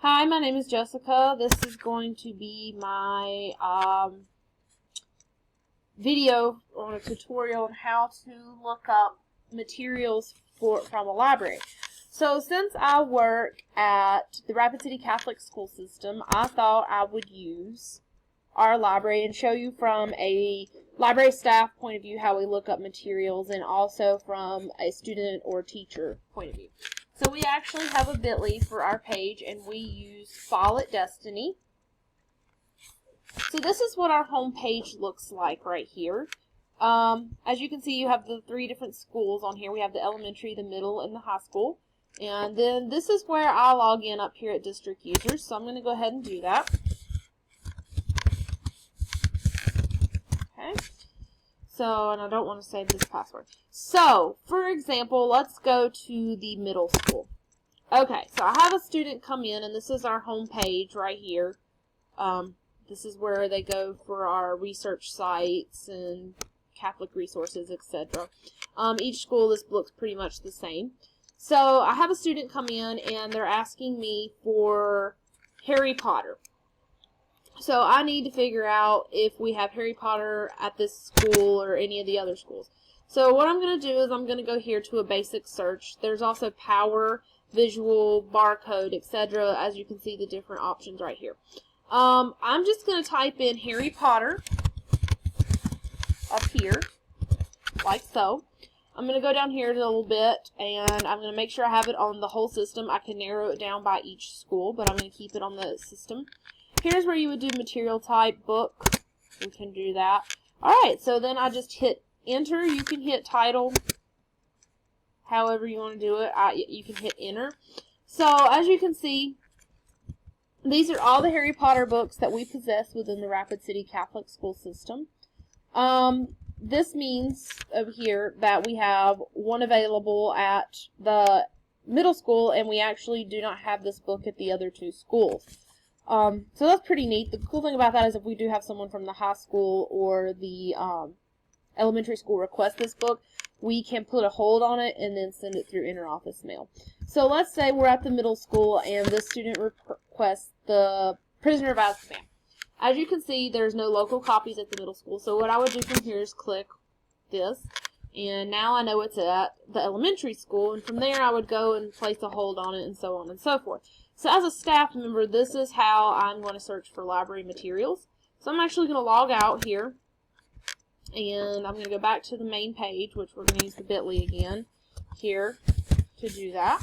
Hi, my name is Jessica. This is going to be my video on a tutorial on how to look up materials from a library. So since I work at the Rapid City Catholic School System, I thought I would use our library and show you from a library staff point of view how we look up materials, and also from a student or teacher point of view. So we actually have a bit.ly for our page, and we use Follett Destiny. So this is what our home page looks like right here. As you can see, you have the 3 different schools on here. We have the elementary, the middle, and the high school. And then this is where I log in up here at District Users. So I'm going to go ahead and do that. Okay. So, and I don't want to save this password. So, for example, let's go to the middle school. Okay, so I have a student come in, and this is our home page right here. This is where they go for our research sites and Catholic resources, etc. Each school, this looks pretty much the same. So, I have a student come in, and they're asking me for Harry Potter. So I need to figure out if we have Harry Potter at this school or any of the other schools. So what I'm going to do is I'm going to go here to a basic search. There's also power, visual, barcode, etc. As you can see, the different options right here. I'm just going to type in Harry Potter up here, like so. I'm going to go down here a little bit, and I'm going to make sure I have it on the whole system. I can narrow it down by each school, but I'm going to keep it on the system. Here's where you would do material type, book. You can do that. Alright, so then I just hit enter. You can hit title, however you want to do it. You can hit enter. So, as you can see, these are all the Harry Potter books that we possess within the Rapid City Catholic School System. This means over here that we have one available at the middle school, and we actually do not have this book at the other 2 schools. So that's pretty neat. The cool thing about that is if we do have someone from the high school or the elementary school request this book, we can put a hold on it and then send it through inter-office mail. So let's say we're at the middle school and this student requests the Prisoner of Azkaban. As you can see, there's no local copies at the middle school. So what I would do from here is click this, and now I know it's at the elementary school, and from there I would go and place a hold on it and so on and so forth. So as a staff member, this is how I'm going to search for library materials. So I'm actually going to log out here, and I'm going to go back to the main page, which we're going to use the bit.ly again here to do that.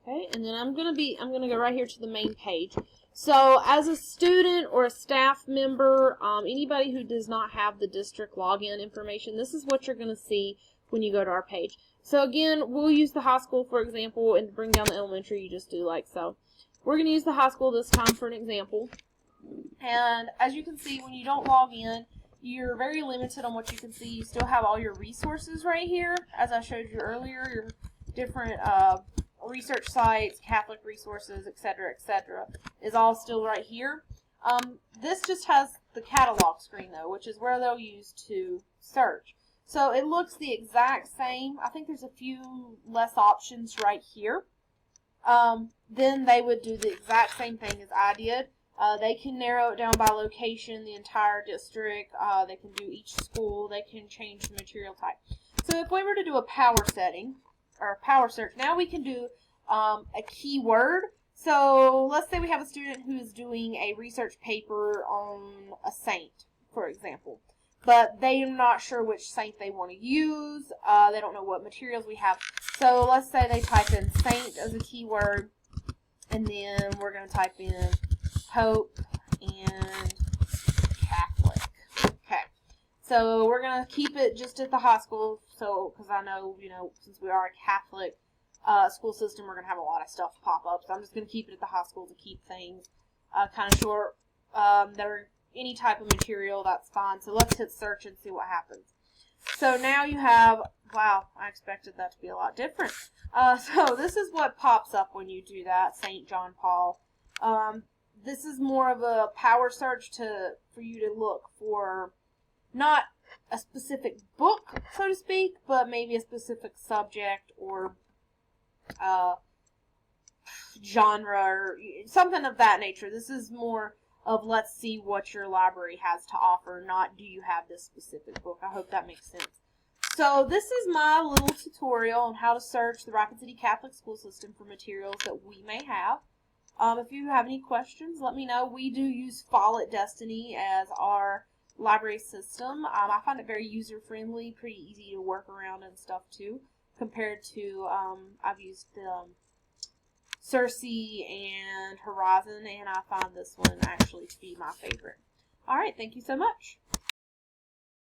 Okay, and then I'm going to go right here to the main page. So as a student or a staff member, anybody who does not have the district login information, this is what you're going to see when you go to our page. So again, we'll use the high school for example, and to bring down the elementary, you just do like so. We're going to use the high school this time for an example. And as you can see, when you don't log in, you're very limited on what you can see. You still have all your resources right here, as I showed you earlier, your different research sites, Catholic resources, etc., etc., is all still right here. This just has the catalog screen though, which is where they'll use to search. So it looks the exact same. I think there's a few less options right here. Then they would do the exact same thing as I did. They can narrow it down by location, the entire district. They can do each school. They can change the material type. So if we were to do a power setting, or a power search, now we can do a keyword. So let's say we have a student who's doing a research paper on a saint, for example. But they're not sure which saint they want to use. They don't know what materials we have. So let's say they type in saint as a keyword, and then we're going to type in Pope and Catholic. Okay. So we're going to keep it just at the high school, so because I know, since we are a Catholic school system, we're going to have a lot of stuff pop up. So I'm just going to keep it at the high school to keep things kind of short. Any type of material, that's fine. So let's hit search and see what happens. So now you have, wow, I expected that to be a lot different. So this is what pops up when you do that, St. John Paul. This is more of a power search for you to look for not a specific book, so to speak, but maybe a specific subject or genre or something of that nature. This is more of let's see what your library has to offer, not do you have this specific book. I hope that makes sense. So this is my little tutorial on how to search the Rapid City Catholic School System for materials that we may have. If you have any questions, let me know. We do use Follett Destiny as our library system. I find it very user-friendly, pretty easy to work around and stuff too, compared to, I've used Circe and Horizon, and I find this one actually to be my favorite. Alright, thank you so much.